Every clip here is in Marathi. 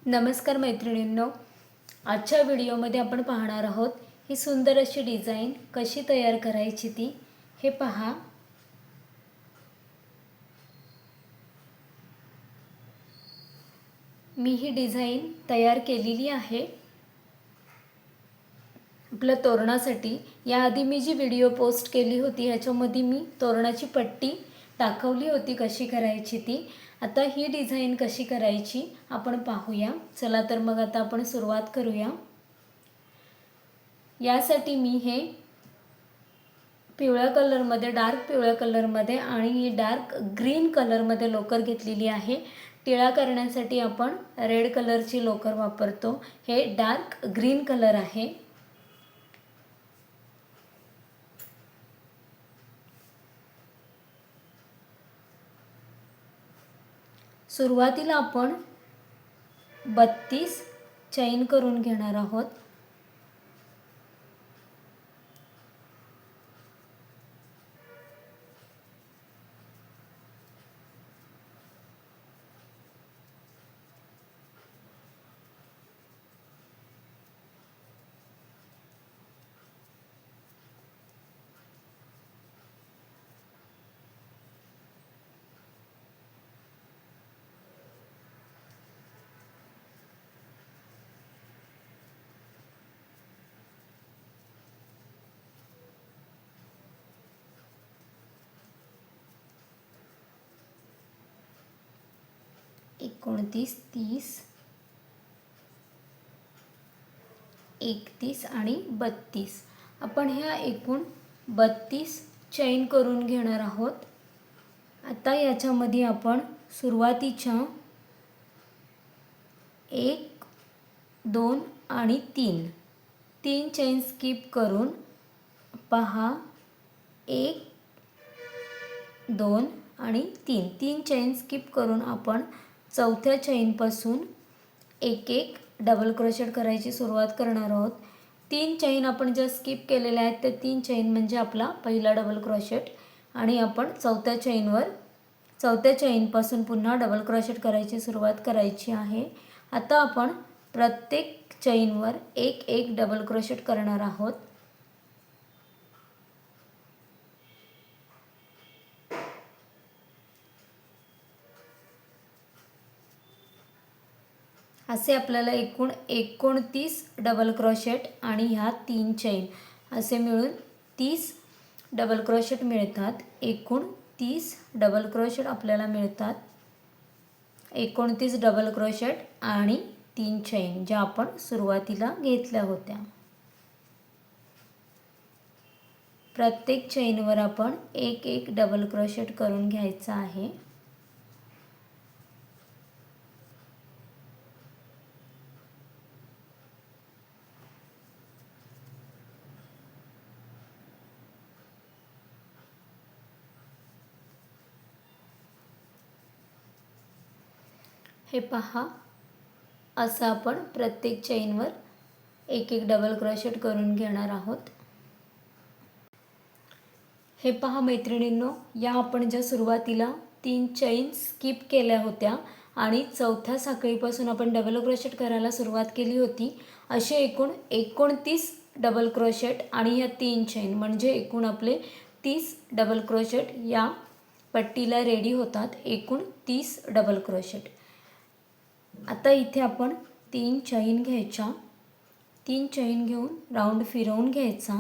नमस्कार मैत्रिणींनो, आजच्या व्हिडिओमध्ये आपण पाहणार आहोत ही सुंदर अशी डिझाईन कशी तयार करायची ती हे पहा। मी ही डिझाईन तयार केलेली आहे आपल्या तोरणासाठी। याआधी मी जी व्हिडिओ पोस्ट केली होती ह्याच्यामध्ये मी तोरणाची पट्टी दाखवली होती कशी करायची ती। आता ही डिझाईन कशी करायची आपण पाहूया। चला तर मग आता आपण सुरुवात करूया। यासाठी मी हे पिवळ्या कलरमध्ये, डार्क पिवळ्या कलरमध्ये आणि डार्क ग्रीन कलरमध्ये लोकर घेतलेली आहे। टिळा करण्यासाठी आपण रेड कलरची लोकर वापरतो। हे डार्क ग्रीन कलर आहे। सुरुवातीला आपण 32 चैन करून घेणार आहोत। एकोणतीस, 30, 31 आणि 32 आपण ह्या एकूण 32 चैन करून घेणार आहोत। आता याच्यामध्ये आपण सुरुवातीच्या 1, 2 आणि 3 चैन स्किप करून पहा 1, 2 आणि 3 चैन स्किप करून आपण चौथ्या चैनपासून एक एक डबल क्रोशेट करायची सुरुवात करणार आहोत। 3 चैन आपण ज्या स्किप केलेल्या आहेत त्या 3 चैन म्हणजे आपला पहिला डबल क्रोशेट आणि आपण चौथ्या चैनपासून पुन्हा डबल क्रोशेट करायची सुरुवात करायची आहे। आता आपण प्रत्येक चैनवर एक एक डबल क्रोशेट करणार आहोत। असे आपल्याला एकूण 29 डबल क्रोशेट आणि ह्या 3 चैन असे मिळून 30 डबल क्रोशेट मिळतात। एकूण 30 डबल क्रोशेट आपल्याला मिळतात। 29 डबल क्रोशेट आणि 3 चैन ज्या आपण सुरुवातीला घेतल्या होत्या। प्रत्येक चैनवर आपण एक एक डबल क्रोशेट करून घ्यायचा आहे। हे पहा, असं आपण प्रत्येक चैनवर एक एक डबल क्रोशेट करून घेणार आहोत। हे पहा मैत्रिणींनो, या आपण ज्या सुरुवातीला 3 चैन स्किप केल्या होत्या आणि चौथ्या साखळीपासून आपण डबल क्रोशेट करायला सुरुवात केली होती, असे एकूण 29 डबल क्रोशेट आणि या 3 चैन म्हणजे एकूण आपले 30 डबल क्रोशेट या पट्टीला रेडी होतात। एकूण 30 डबल क्रोशेट। आता इथे आपण 3 चैन घ्यायच्या, 3 चैन घेऊन राऊंड फिरवून घ्यायचा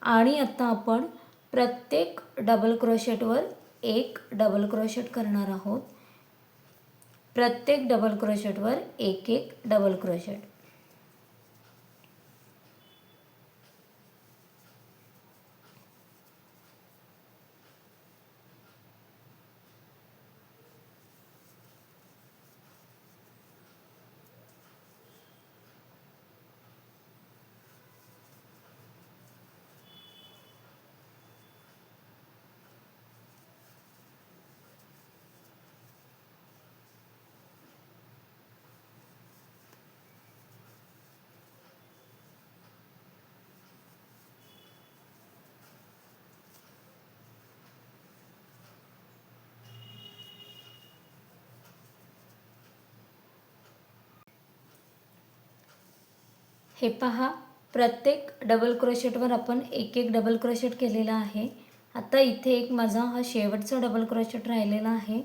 आणि आता आपण प्रत्येक डबल क्रोशेटवर एक डबल क्रोशेट करणार आहोत। प्रत्येक डबल क्रोशेटवर एक एक डबल क्रोशेट। हे पहा, प्रत्येक डबल क्रोशेटवर आपण एक एक डबल क्रोशेट केलेला आहे. आता इथे एक माझा हा शेवटचा डबल क्रोशेट राहिलेला आहे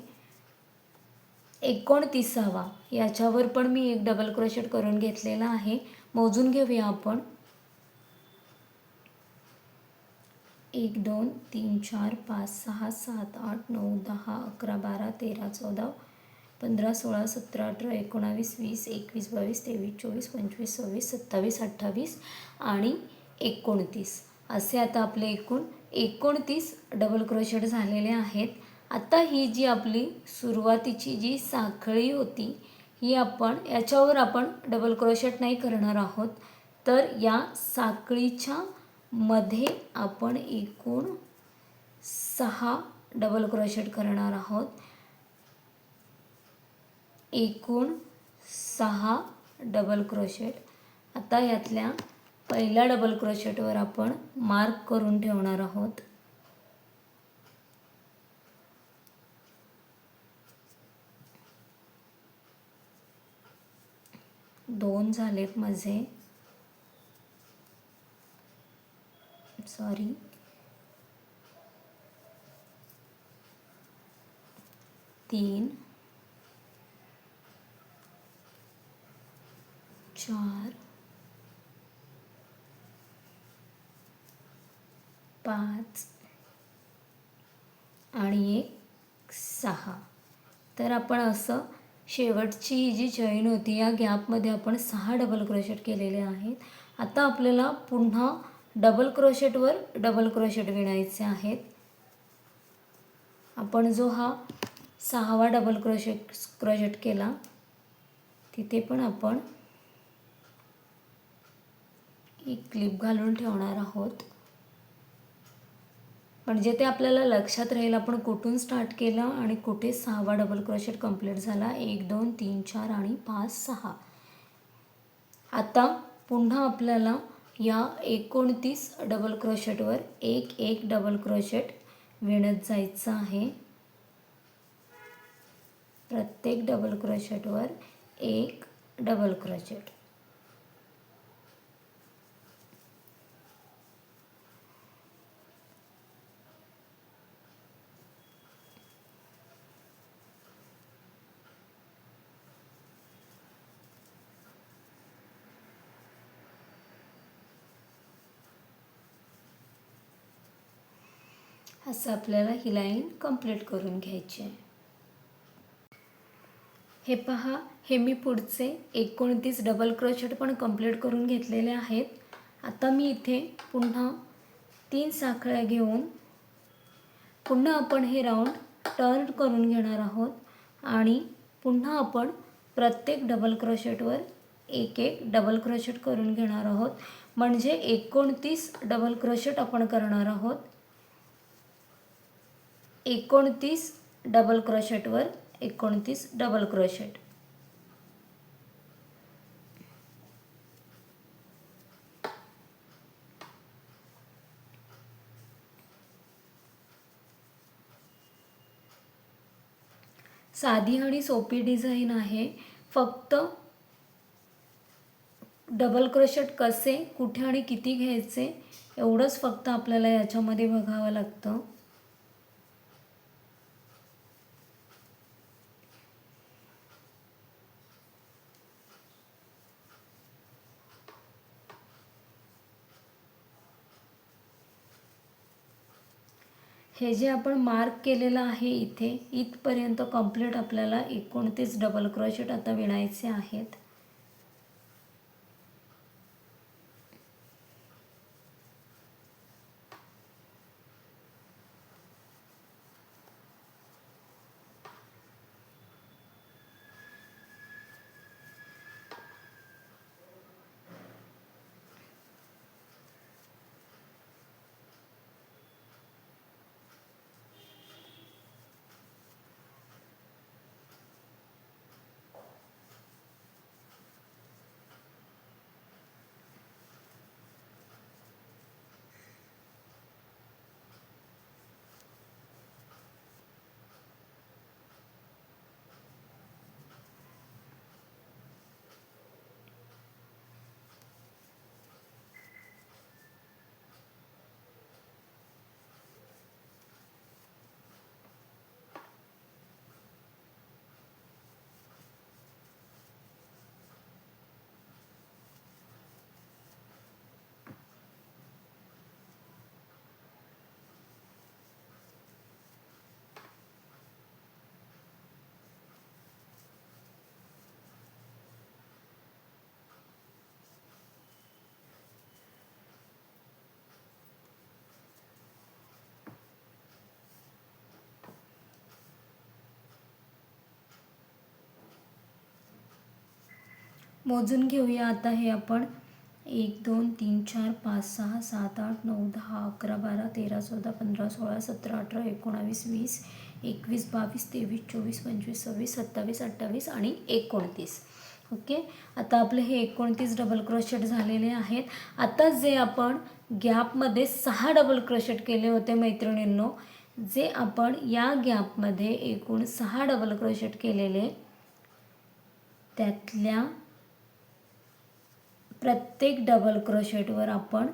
29वा. याच्यावर पण मी एक डबल क्रोशेट करून घेतलेला आहे. मोजून घेऊया आपण. 1 2 3 4 5 6 7 8 9 10 11 12 13 14 15 16 17 18 19 20 21 22 23 24 25 26 27 28 आणि 29 असे आता आपले एकूण 29 डबल क्रोशेट झालेले आहेत. आता ही जी आपली सुरुवातीची जी साखळी होती ही याच्यावर आपण डबल क्रोशेट नाही करणार आहोत, तर या साखळीच्या मध्ये आपण एकूण 6 डबल क्रोशेट करणार आहोत. एकूण 6 डबल क्रोशेट. आता यातल्या पहिल्या डबल क्रोशेटवर आपण मार्क करून ठेवणार आहोत. 2 झालेत माझे. सॉरी, 3 4 5 आणि 1 6. तर आपण असं शेवटची ही जी चैन होती या गॅपमध्ये आपण 6 डबल क्रोशेट केलेले आहेत. आता आपल्याला पुन्हा डबल क्रोशेटवर डबल क्रोशेट विणायचे आहेत. आपण जो हा 6वा डबल क्रोशेट केला तिथे पण आपण एक क्लिप घालून ठेवणार आहोत, म्हणजे ते आपल्याला लक्षात राहील आपण कुठून स्टार्ट केलं आणि कुठे 6वा डबल क्रोशेट कंप्लीट झाला. 1 2 3 4 आणि 5 6. आता पुन्हा आपल्याला या 29 डबल क्रोशेटवर एक एक डबल क्रोशेट विणत जायचं आहे. प्रत्येक डबल क्रोशेटवर एक डबल क्रोशेट. असं आपल्याला ही लाईन कंप्लीट करून घ्यायची आहे. हे पहा, हे मी पुढचे 29 डबल क्रोशेट पण कंप्लीट करून घेतलेले आहेत. आता मी इथे पुन्हा 3 साखळ्या घेऊन पुन्हा आपण हे राऊंड टर्न करून घेणार आहोत आणि पुन्हा आपण प्रत्येक डबल क्रोशेटवर एक एक डबल क्रोशेट करून घेणार आहोत. म्हणजे 29 डबल क्रोशेट आपण करणार आहोत. 29 डबल क्रोशेटवर 29 डबल क्रोशेट. साधी आणि सोपी डिझाईन आहे. फक्त डबल क्रोशेट कसे, कुठे आणि किती घ्यायचे एवढंच फक्त आपल्याला याच्यामध्ये बघावं लागतं. हे जे आपण मार्क केलेलं आहे इथे इथपर्यंत कंप्लीट आपल्याला 29 डबल क्रोशेट आता विणायचे आहेत. मोजून घेऊया आता हे आपण 1 2 3 4 5 6 7 8 9 10 11 12 13 14 15 16 17 18 19 20 21 22 23 24 25 26 27 28 आणि 29. ओके. आता आपले हे 29 डबल क्रोशेट झालेले आहेत. आता जे आपण गॅपमध्ये 6 डबल क्रोशेट केले होते मैत्रिणींनो, जे आपण या गॅपमध्ये एकूण 6 डबल क्रोशेट केलेले, त्यातल्या प्रत्येक डबल क्रोशेटवर आपण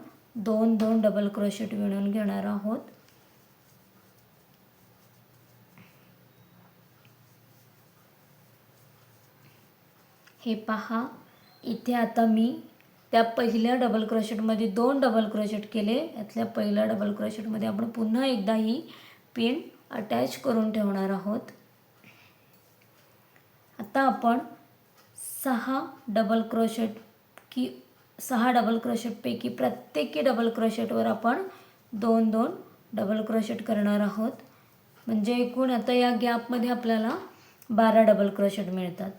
2 2 डबल क्रोशेट विणून घेणार आहोत. हे पहा, इथे आता मी त्या पहिल्या डबल क्रोशेटमध्ये 2 डबल क्रोशेट केले. यातल्या पहिल्या डबल क्रोशेटमध्ये आपण पुन्हा एकदा ही पिन अटॅच करून ठेवणार आहोत. आता आपण 6 डबल क्रोशेटपैकी प्रत्येकी डबल क्रोशेटवर आपण 2 2 डबल क्रोशेट करणार आहोत. म्हणजे एकूण आता या गॅपमध्ये आपल्याला 12 डबल क्रोशेट मिळतात.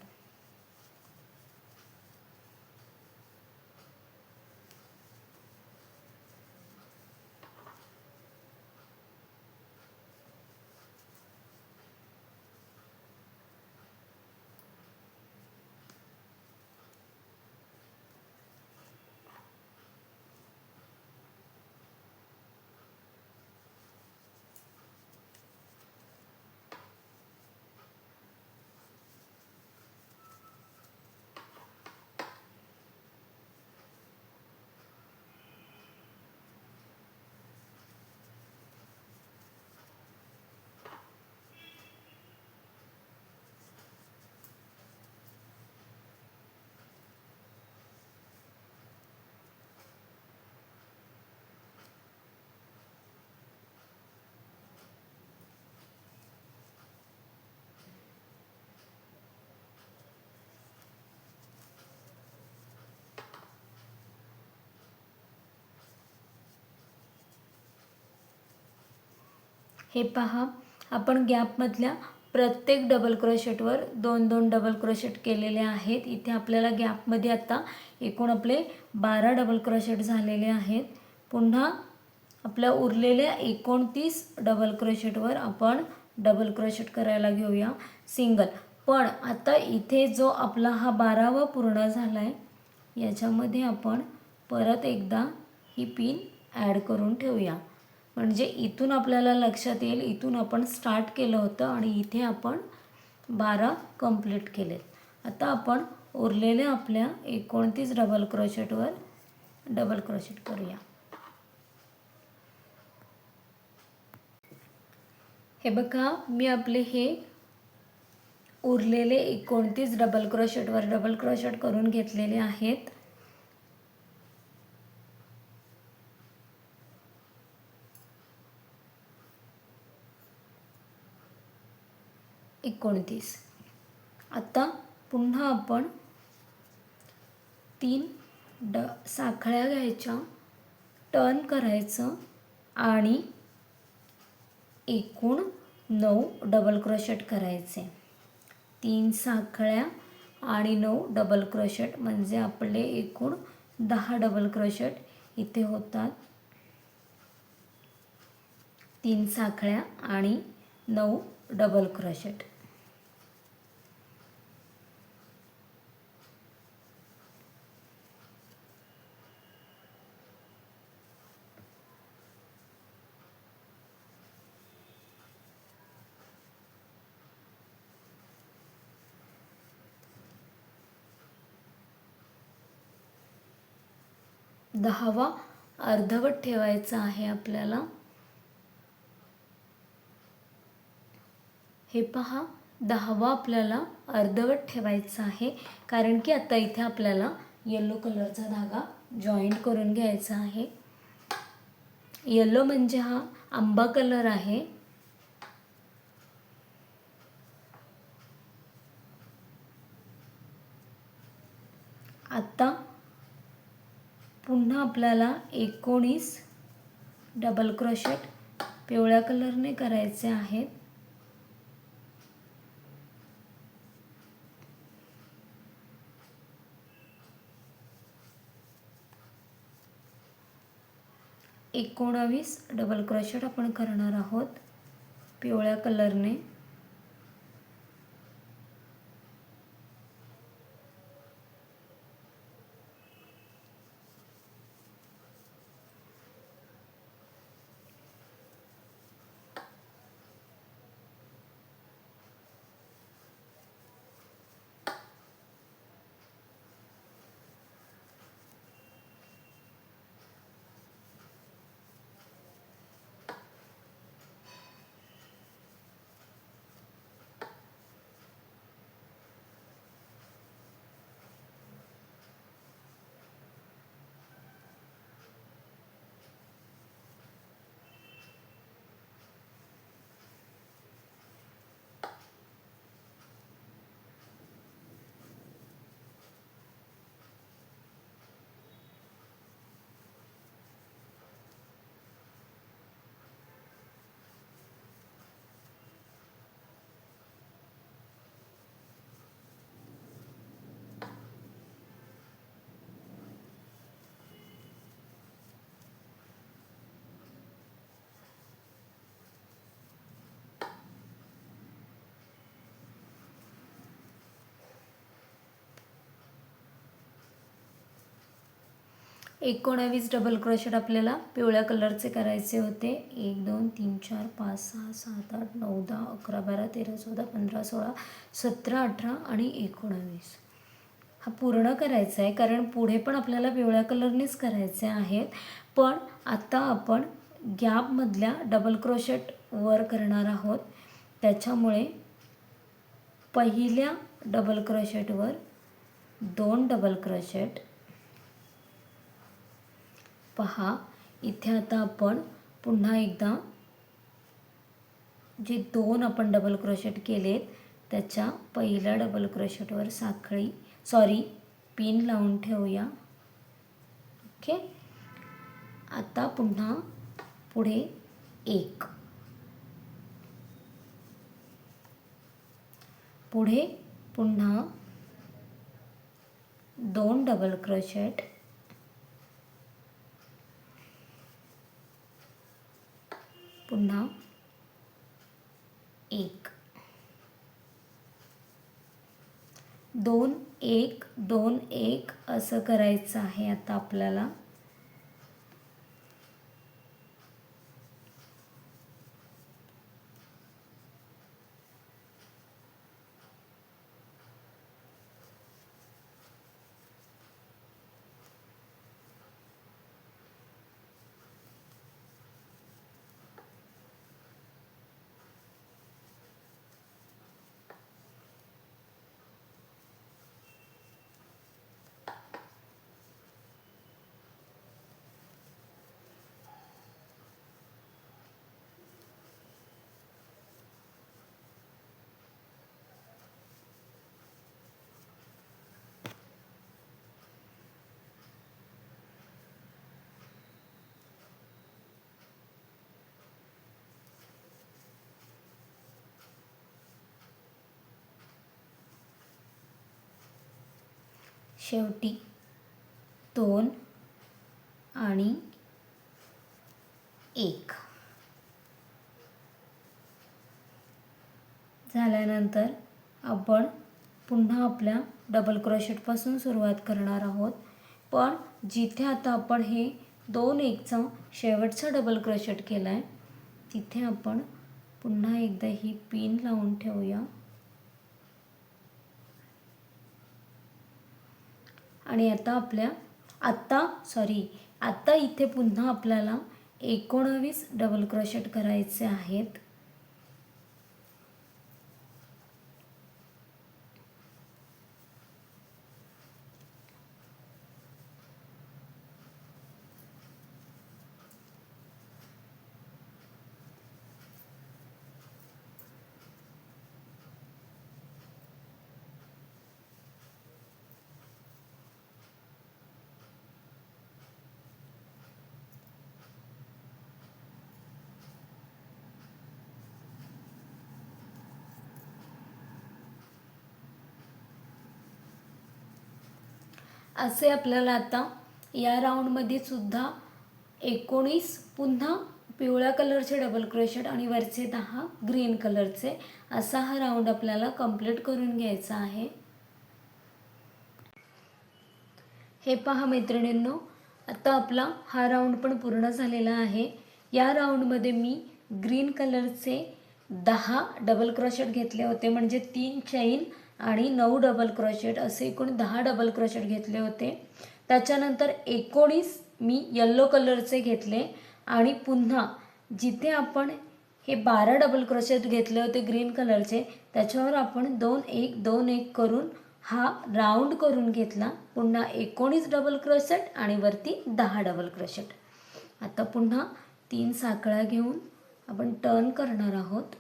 हे पहा, आपण गॅपमधल्या प्रत्येक डबल क्रोशेटवर 2 2 डबल क्रोशेट केलेले आहेत. इथे आपल्याला गॅपमध्ये आता एकूण आपले 12 डबल क्रोशेट झालेले आहेत. पुन्हा आपल्या उरलेल्या 29 डबल क्रोशेटवर आपण डबल क्रोशेट करायला घेऊया सिंगल. पण आता इथे जो आपला हा 12वा पूर्ण झाला आहे, याच्यामध्ये आपण परत एकदा ही पिन ॲड करून ठेवूया. म्हणजे इथून आपल्याला लक्षात येईल, इथून आपण स्टार्ट केलं होतं आणि इथे आपण 12 कंप्लीट केलेत. आता आपण उरलेल्या आपल्या 29 डबल क्रोशेटवर डबल क्रोशेट करूया. हे बघा, मी आपले हे उरलेले 29 डबल क्रोशेटवर डबल क्रोशेट करून घेतलेले आहेत. 29. आता पुन्हा आपण 3 साखळ्या घ्यायच्या, टर्न करायचं आणि एकूण 9 डबल क्रोशेट करायचे. 3 साखळ्या आणि 9 डबल क्रोशेट म्हणजे आपले एकूण 10 डबल क्रोशेट इथे होतात. 3 साखळ्या आणि 9 डबल क्रोशेट. दहावा अर्धवट ठेवायचा आहे आपल्याला. हे पहा, 10वा आपल्याला अर्धवट ठेवायचा आहे, कारण की आता इथे आपल्याला येलो कलरचा धागा जॉईंट करून घ्यायचा आहे. येलो म्हणजे हा आंबा कलर आहे. आता पुन्हा आपल्याला 19 डबल क्रोशेट पिवळ्या कलरने करायचे आहेत. 19 डबल क्रोशेट आपण करणार आहोत पिवळ्या कलरने. एकोणावीस डबल क्रोशेट आपल्याला पिवळ्या कलरचे करायचे होते. 1 2 3 4 5 6 7 8 9 10 11 12 13 14 15 16 17 18 आणि 19. हा पूर्ण करायचा आहे कारण पुढे पण आपल्याला पिवळ्या कलरनेच करायचे आहेत. पण आता आपण गॅपमधल्या डबल क्रोशेट वर करणार आहोत. त्याच्यामुळे पहिल्या डबल क्रोशेटवर 2 डबल क्रोशेट. पहा इथे आता आपण पुन्हा एकदा जे 2 आपण डबल क्रोशेट केलेत त्याच्या पहिल्या डबल क्रोशेटवर पिन लावून ठेवूया. ओके. आता पुन्हा पुढे 1, पुढे पुन्हा 2 डबल क्रोशेट, पुन्हा 1, 2 1 2 1 असं करायचं आहे आता आपल्याला. शेवटी 2 आणि 1 झाल्यानंतर आपण पुन्हा आपल्या डबल क्रोशेटपासून सुरुवात करणार आहोत. पण जिथे आता आपण हे 2 1चा शेवटचा डबल क्रोशेट केला आहे तिथे आपण पुन्हा एकदा ही पिन लावून ठेवूया. आणि आता इथे पुन्हा आपल्याला 19 डबल क्रोशेट करायचे आहेत. असे आपल्याला आता या राऊंडमध्ये सुद्धा 19 पुन्हा पिवळ्या कलरचे डबल क्रोशेट आणि वरचे 10 ग्रीन कलरचे, असा हा राऊंड आपल्याला कंप्लीट करून घ्यायचा आहे. हे पहा मैत्रिणींनो, आता आपला हा राऊंड पण पूर्ण झालेला आहे. या राऊंडमध्ये मी ग्रीन कलरचे 10 डबल क्रोशेट घेतले होते, म्हणजे 3 चैन आणि 9 डबल क्रोशेट असे एकूण 10 डबल क्रोशेट घेतले होते. त्याच्यानंतर 19 मी येलो कलरचे घेतले आणि पुन्हा जिथे आपण हे 12 डबल क्रोशेट घेतले होते ग्रीन कलरचे, त्याच्यावर आपण 2-1 2-1 करून हा राऊंड करून घेतला. पुन्हा 19 डबल क्रोशेट आणि वरती 10 डबल क्रोशेट. आता पुन्हा 3 साखळ्या घेऊन आपण टर्न करणार आहोत.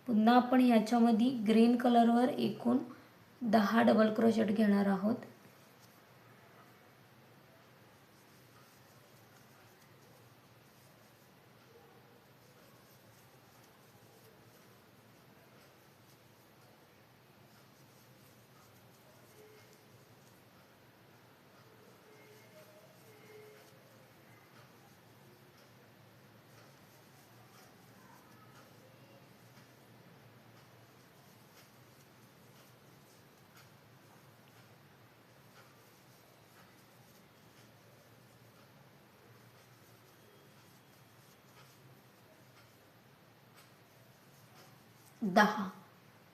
पुन्हा आपण ह्याच्यामध्ये ग्रीन कलरवर एकूण 10 डबल क्रोशेट घेणार आहोत.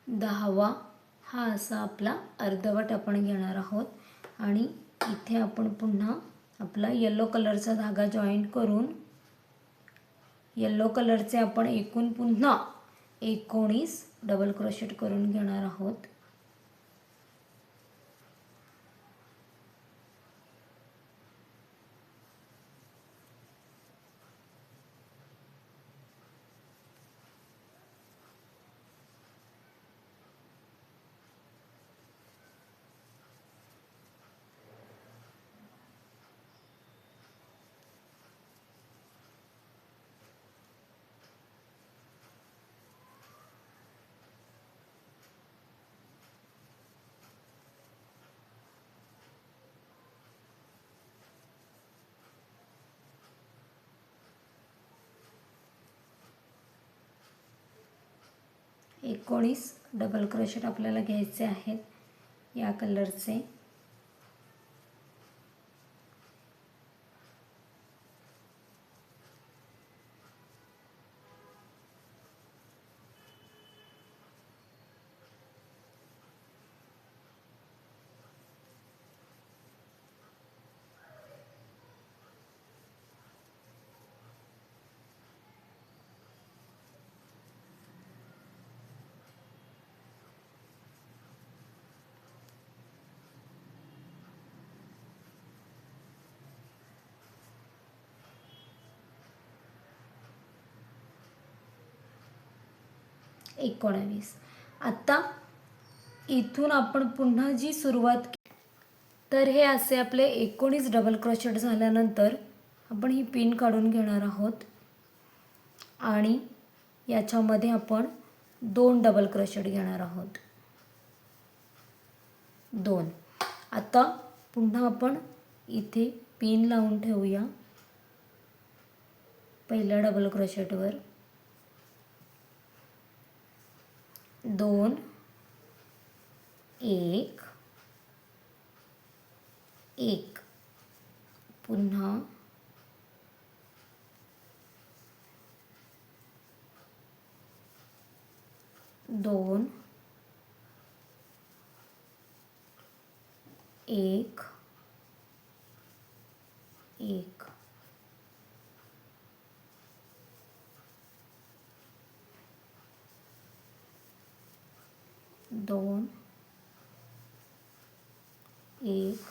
दहावा हा असा आपला अर्धवट आपण घेणार आहोत आणि इथे आपण पुन्हा आपला येलो कलरचा धागा जॉईंट करून येलो कलरचे आपण एकूण पुन्हा 19 डबल क्रोशेट करून घेणार आहोत. एकोणीस डबल क्रोशेट आपल्याला घ्यायचे आहेत या कलरचे. एकोणवीस. आता इथून आपण पुन्हा जी सुरुवात तर हे असे आपले 19 डबल क्रोशेट झाल्यानंतर आपण ही पिन काढून घेणार आहोत आणि याच्यामध्ये आपण 2 डबल क्रोशेट घेणार आहोत. 2. आता पुन्हा आपण इथे पिन लावून ठेवूया पहिल्या डबल क्रोशेटवर. 2 1 1 पुन्हा 2 1 1 2 1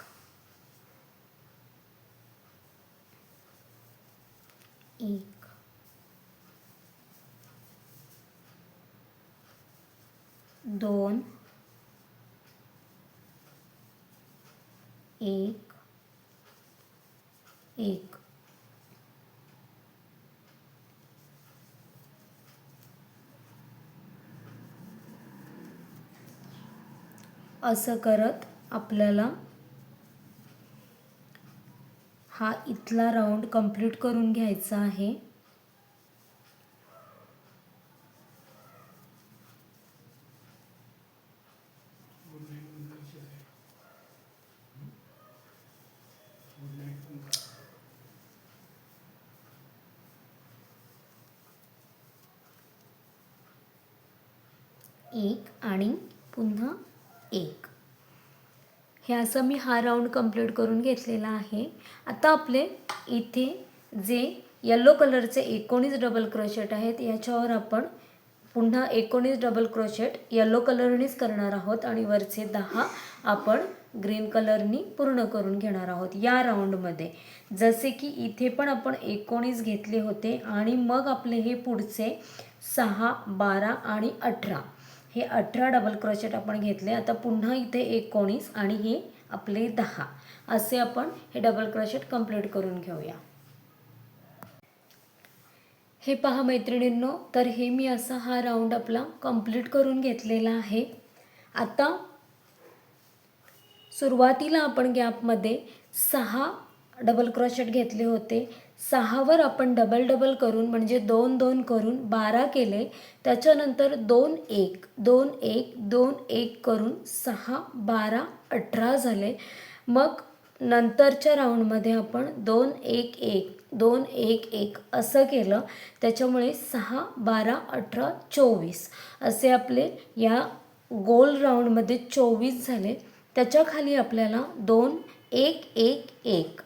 1 2 1 1. असं करत आपल्याला हा इथला राऊंड कंप्लीट करून घ्यायचा आहे. एक आणि पुन्हा एक, हे असं मी हा राऊंड कंप्लीट करून घेतलेला आहे. आता आपले इथे जे येलो कलरचे 19 डबल क्रोशेट आहेत याच्यावर आपण पुन्हा 19 डबल क्रोशेट येलो कलरनीच करणार आहोत आणि वरचे 10 आपण ग्रीन कलरनी पूर्ण करून घेणार आहोत या राऊंडमध्ये. जसे की इथे पण आपण 19 घेतले होते आणि मग आपले हे पुढचे 6, 12 आणि 18 हे 18 डबल क्रोशेट आपण घेतले. आता पुन्हा इथे 19 आणि हे आपले 10 असे आपण हे डबल क्रोशेट कंप्लीट करून घेऊया. हे पहा मैत्रिणींनो, तर हे मी असा हा राऊंड आपला कंप्लीट करून घेतलेला आहे. आता सुरुवातीला आपण गॅपमध्ये 6 डबल क्रोशेट घेतले होते. 6वर आपण डबल डबल करून म्हणजे 2 2 करून 12 केले. त्याच्यानंतर 2 1 2 1 2 1 करून 6 12 18 झाले. मग नंतरच्या राऊंडमध्ये आपण 2 1 1 2 1 1 असं केलं. त्याच्यामुळे 6 12 18 24 असे आपले या गोल राऊंडमध्ये 24 झाले. त्याच्या खाली आपल्याला 2 1 1 1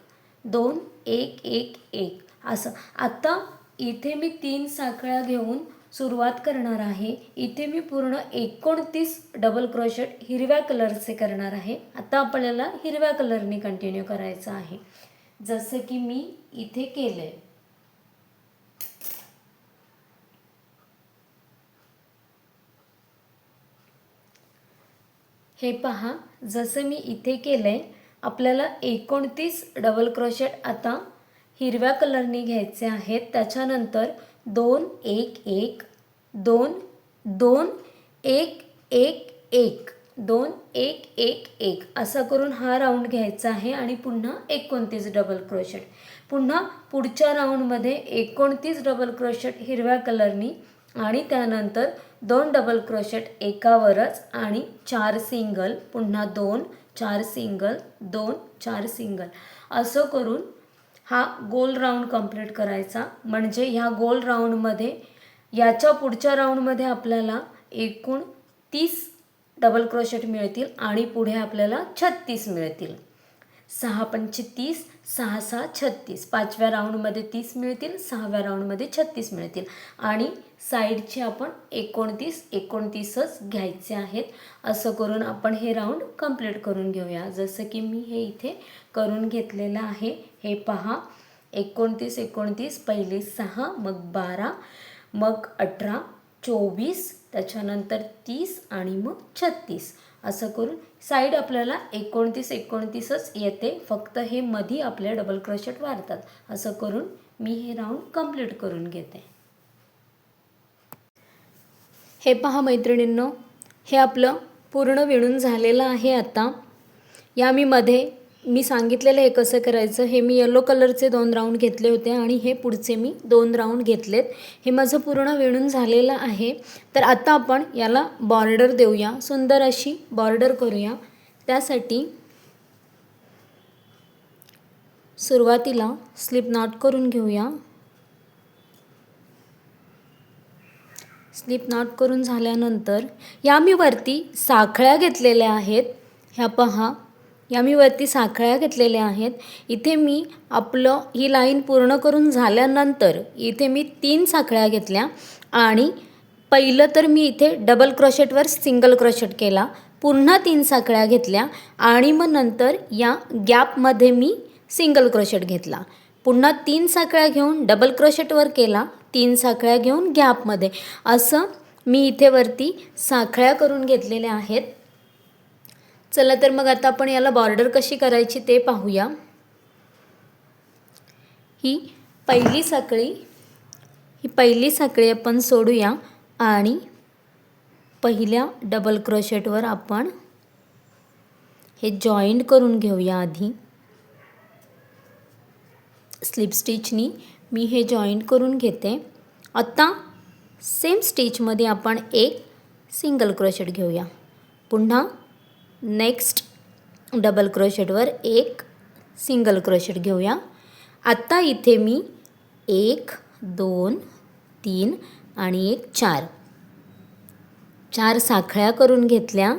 2 1 1 1 असं. आता इथे मी 3 साखळ्या घेऊन सुरुवात करणार आहे. इथे मी पूर्ण 29 डबल क्रोशेट हिरव्या कलरचे करणार आहे. आता आपल्याला हिरव्या कलरने कंटिन्यू करायचं आहे जसं की मी इथे केलंय. हे पहा, जसं मी इथे केलंय आपल्याला 29 डबल क्रोशेट आता हिरव्या कलरने घ्यायचे आहेत. त्याच्यानंतर 2 1 1 2 2 1 1 1 2 1 1 1 असं करून हा राऊंड घ्यायचा आहे आणि पुन्हा 29 डबल क्रोशेट. पुन्हा पुढच्या राऊंडमध्ये 29 डबल क्रोशेट हिरव्या कलरनी आणि त्यानंतर 2 डबल क्रोशेट एकावरच आणि 4 सिंगल, पुन्हा 2 4 सिंगल 2 4 सिंगल असं करून हा गोल राऊंड कंप्लीट करायचा. म्हणजे ह्या गोल राऊंडमध्ये याच्या पुढच्या राऊंडमध्ये आपल्याला एकूण 30 डबल क्रोशेट मिळतील आणि पुढे आपल्याला 36 मिळतील. 6 पंचे 30 6 6 36 पाचव्या राऊंडमध्ये 30 मिळतील, 6व्या राऊंडमध्ये 36 मिळतील आणि साईडचे आपण 29 29च घ्यायचे आहेत. असं करून आपण हे राऊंड कंप्लीट करून घेऊया. जसं की मी हे इथे करून घेतलेलं आहे. हे पहा, 29 29 पहिले 6 मग 12 मग 18 24 त्याच्यानंतर 30 आणि मग 36 असं करून साईड आपल्याला 29 29च येते. फक्त हे मधी आपल्या डबल क्रोशेट वाढतात. असं करून मी हे राऊंड कंप्लीट करून घेते. हे पहा मैत्रिणींनो, हे आपलं पूर्ण विणून झालेलं आहे. आता या मी सांगितलेलं हे कसं करायचं. हे मी येलो कलरचे 2 राऊंड घेतले होते आणि हे पुढचे मी 2 राऊंड घेतलेत. हे माझं पूर्ण विणून झालेलं आहे. तर आता आपण याला बॉर्डर देऊया, सुंदर अशी बॉर्डर करूया. त्यासाठी सुरुवातीला स्लिप नॉट करून घेऊया. स्लिप नॉट करून झाल्यानंतर या मी वरती साखळ्या घेतलेल्या आहेत. ह्या पहा, या मी वरती साखळ्या घेतलेल्या आहेत. इथे मी आपलं ही लाईन पूर्ण करून झाल्यानंतर इथे मी 3 साखळ्या घेतल्या आणि पहिलं तर मी इथे डबल क्रोशेटवर सिंगल क्रोशेट केला, पुन्हा 3 साखळ्या घेतल्या आणि मग नंतर या गॅपमध्ये मी सिंगल क्रोशेट घेतला. पुन्हा 3 साखळ्या घेऊन डबल क्रोशेटवर केला, 3 साखळ्या घेऊन गॅपमध्ये. असं मी इथे वरती साखळ्या करून घेतलेल्या आहेत. चला तर मग आता आपण याला बॉर्डर कशी करायची ते पाहूया. ही पहिली साखळी आपण सोडूया आणि पहिल्या डबल क्रोशेटवर आपण हे जॉईंट करून घेऊया आधी. स्लिप स्टिचनी मी हे जॉईंट करून घेते. आत्ता सेम स्टिचमध्ये आपण एक सिंगल क्रोशेट घेऊया. पुन्हा नेक्स्ट डबल क्रोशेटवर एक सिंगल क्रोशेट घेऊया. आत्ता इथे मी 1 2 3 आणि 1 4 साखळ्या करून घेतल्या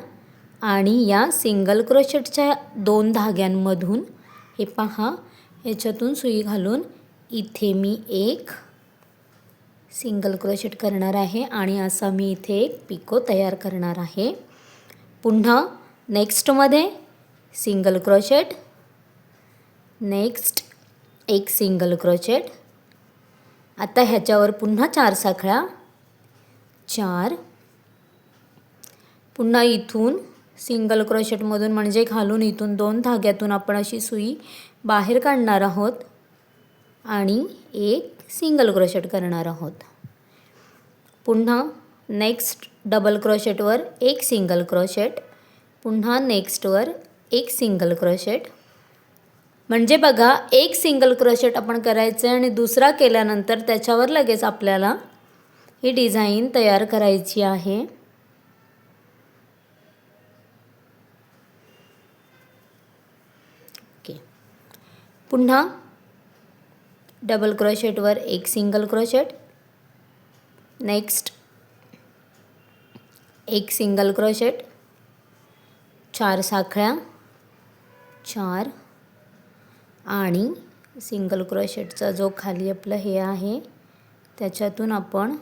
आणि या सिंगल क्रोशेटच्या 2 धाग्यांमधून हे पहा याच्यातून सुई घालून इथे मी एक सिंगल क्रोशेट करणार आहे आणि असा मी इथे एक पिको तयार करणार आहे. पुन्हा नेक्स्टमध्ये सिंगल क्रोशेट, नेक्स्ट एक सिंगल क्रोशेट. आता ह्याच्यावर पुन्हा 4 साखळ्या, 4. पुन्हा इथून सिंगल क्रोशेटमधून म्हणजे घालून इथून 2 धाग्यातून आपण अशी सुई बाहेर काढणार आहोत आणि एक सिंगल क्रोशेट करणार आहोत. पुन्हा नेक्स्ट डबल क्रोशेटवर एक सिंगल क्रोशेट, पुन्हा नेक्स्टवर एक सिंगल क्रोशेट. म्हणजे बघा एक सिंगल क्रोशेट आपण करायचं आहे आणि दुसरा केल्यानंतर त्याच्यावर लगेच आपल्याला ही डिझाईन तयार करायची आहे. ओके. पुन्हा डबल क्रोशेटवर एक सिंगल क्रोशेट, नेक्स्ट एक सिंगल क्रोशेट, 4 साखळ्या, 4 आणि सिंगल क्रोशेटचा जो खाली आपलं हे आहे त्याच्यातून आपण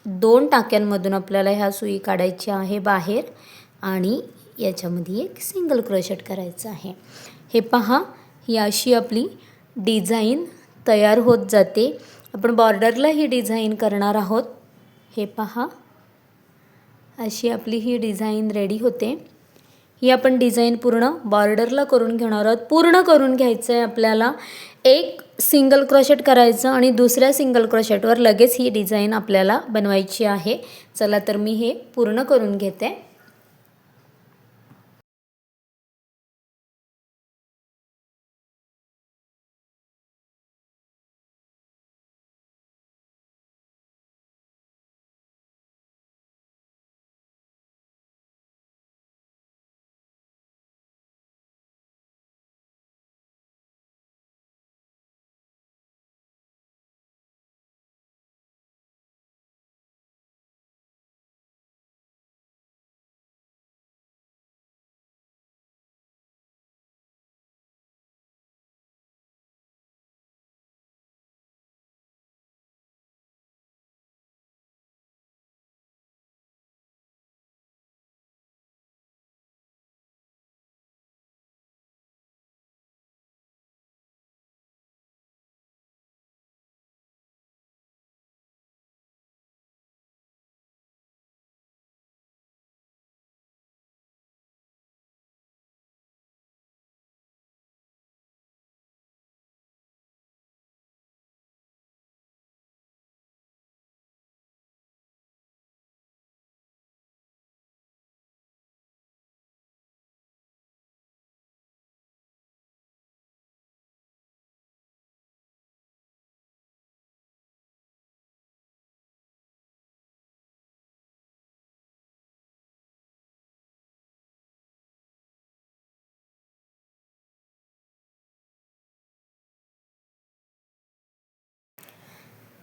2 टाक्यांमधून आपल्याला ह्या सुई काढायची आहे बाहेर आणि याच्यामध्ये एक सिंगल क्रोशेट करायचं आहे. हे पहा ही अशी आपली डिझाईन तयार होत जाते. आपण बॉर्डरला ही डिझाईन करणार आहोत. हे पहा अशी आपली ही डिझाईन रेडी होते. ही आपण डिझाईन पूर्ण बॉर्डरला करून घेणार आहोत. पूर्ण करून घ्यायचं आहे आपल्याला. एक सिंगल क्रोशेट करायचं आणि दुसऱ्या सिंगल क्रोशेटवर लगेच ही डिझाईन आपल्याला बनवायची आहे. चला तर मी हे पूर्ण करून घेते.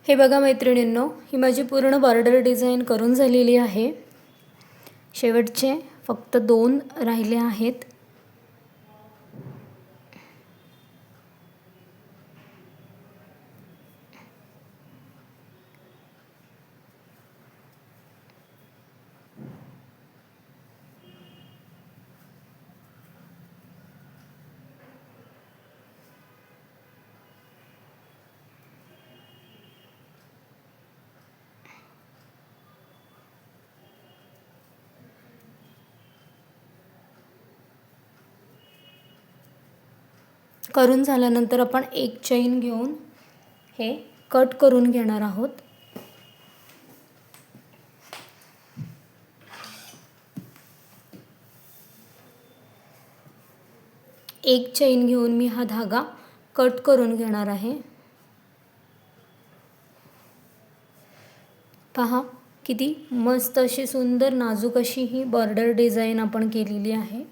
हे बघा मैत्रिणींनो, ही माझी पूर्ण बॉर्डर डिझाईन करून झालेली आहे. शेवटचे फक्त 2 राहिले आहेत. करून झाल्यानंतर आपण एक चैन घेऊन हे कट करून घेणार आहोत. एक चैन घेऊन मी हा धागा कट करून घेणार आहे। पहा किती मस्त अशी सुंदर नाजूक अशी ही बॉर्डर डिझाइन आपण केलेली आहे।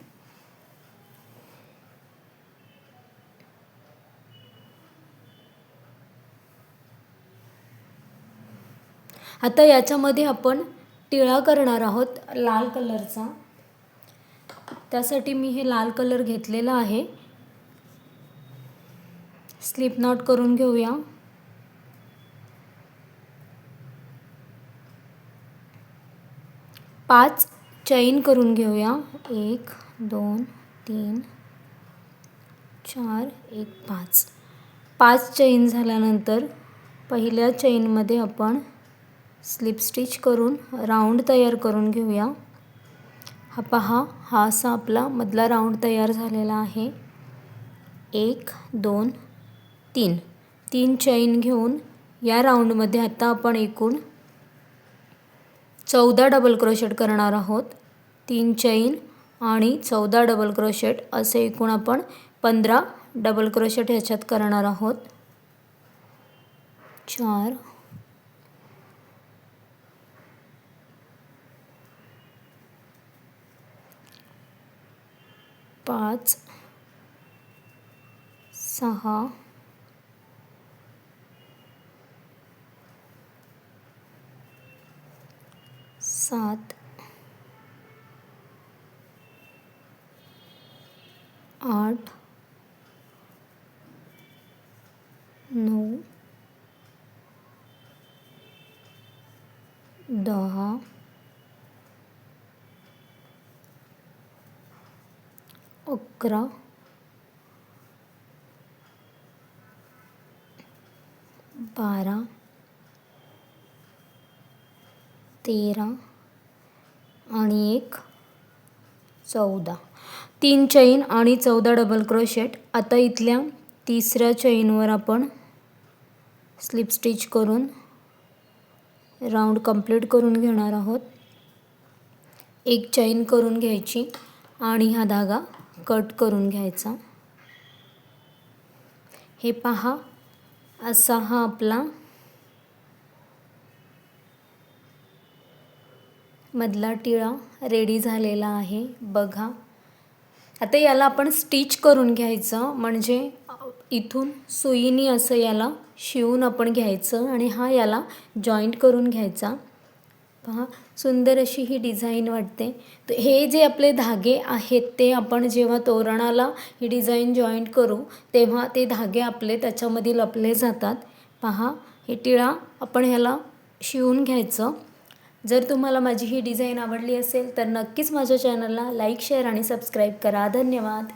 आता याच्यामध्ये आपण टिळा करणार आहोत लाल कलरचा। त्यासाठी मी हे लाल कलर घेतलेला आहे। स्लिप नॉट करून घेऊया। पाच चैन करून घेऊया। 1 2 3 4 1 5। 5 चैन झाल्यानंतर पहिल्या चैनमध्ये आपण स्लिप स्टिच करून राऊंड तयार करून घेऊया। हा पहा, हा असा आपला मधला राऊंड तयार झालेला आहे। 1 2 3 तीन चैन घेऊन या राऊंडमध्ये आता आपण एकूण 14 डबल क्रोशेट करणार आहोत। 3 चैन आणि 14 डबल क्रोशेट असे एकूण आपण 15 डबल क्रोशेट ह्याच्यात करणार आहोत। 4 5 6 7 8 9 10 11 12 13 आणि 1 14। 3 चैन आणि 14 डबल क्रोशेट। आता इथल्या तिसऱ्या चैनवर आपण स्लिप स्टिच करून राऊंड कंप्लीट करून घेणार आहोत। एक चैन करून घ्यायची आणि हा धागा कट करून घ्यायचा। हे पहा, असा हा आपला मधला टिळा रेडी झालेला आहे बघा। आता याला आपण स्टिच करून घ्यायचं, म्हणजे इथून सुईनी असं याला शिवून आपण घ्यायचं आणि हा याला जॉईंट करून घ्यायचा। पहा सुंदर अशी ही डिझाइन वाटते। तर हे जे आपले धागे आहेत ते आपण जेव्हा तोरणाला ही डिझाइन जॉईंट करू तेव्हा ते धागे आपले त्याच्यामध्ये लपले जातात। पहा, हे टिळा आपण ह्याला शिवून घ्यायचं। जर तुम्हाला माझी ही डिझाइन आवडली असेल तर नक्कीच माझ्या चॅनलला लाईक शेअर आणि सबस्क्राईब करा। धन्यवाद।